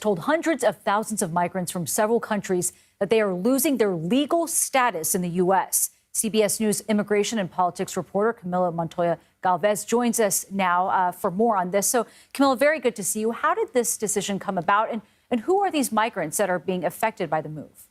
told hundreds of thousands of migrants from several countries that they are losing their legal status in the U.S. CBS News immigration and politics reporter Camila Montoya Galvez joins us now for more on this. So, Camila, very good to see you. How did this decision come about, and who are these migrants that are being affected by the move?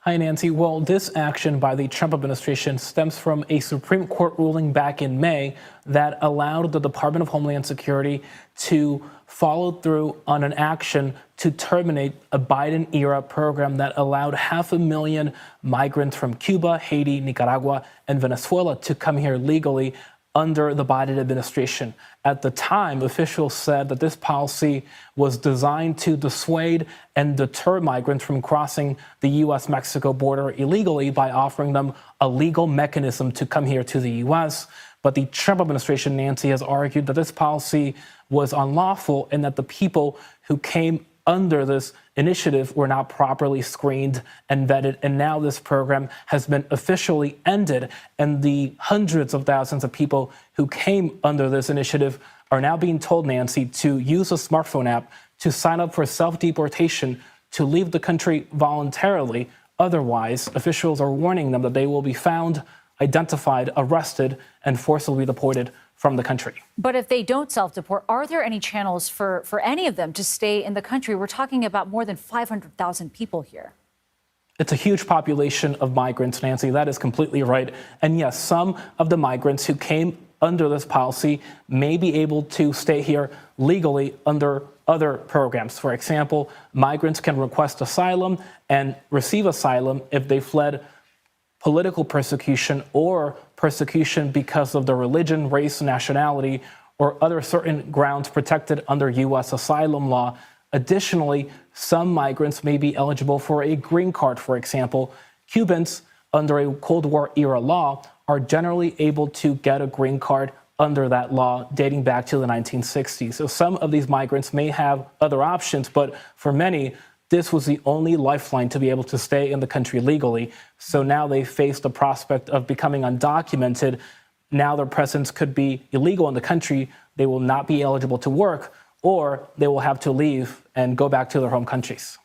Hi, Nancy. Well, this action by the Trump administration stems from a Supreme Court ruling back in May that allowed the Department of Homeland Security to follow through on an action to terminate a Biden-era program that allowed 500,000 migrants from Cuba, Haiti, Nicaragua, and Venezuela to come here legally under the Biden administration. At the time, officials said that this policy was designed to dissuade and deter migrants from crossing the U.S.-Mexico border illegally by offering them a legal mechanism to come here to the U.S. But the Trump administration, Nancy, has argued that this policy was unlawful and that the people who came under this initiative were not properly screened and vetted. And now this program has been officially ended. And the hundreds of thousands of people who came under this initiative are now being told, Nancy, to use a smartphone app to sign up for self-deportation, to leave the country voluntarily. Otherwise, officials are warning them that they will be found, identified, arrested, and forcibly deported from the country. But if they don't self-deport, are there any channels for any of them to stay in the country? We're talking about more than 500,000 people here. It's a huge population of migrants, Nancy. That is completely right. And yes, some of the migrants who came under this policy may be able to stay here legally under other programs. For example, migrants can request asylum and receive asylum if they fled political persecution or persecution because of their religion, race, nationality, or other certain grounds protected under U.S. asylum law. Additionally, some migrants may be eligible for a green card, for example. Cubans, under a Cold War era law, are generally able to get a green card under that law dating back to the 1960s. So some of these migrants may have other options, but for many, this was the only lifeline to be able to stay in the country legally. So now they face the prospect of becoming undocumented. Now their presence could be illegal in the country. They will not be eligible to work, or they will have to leave and go back to their home countries.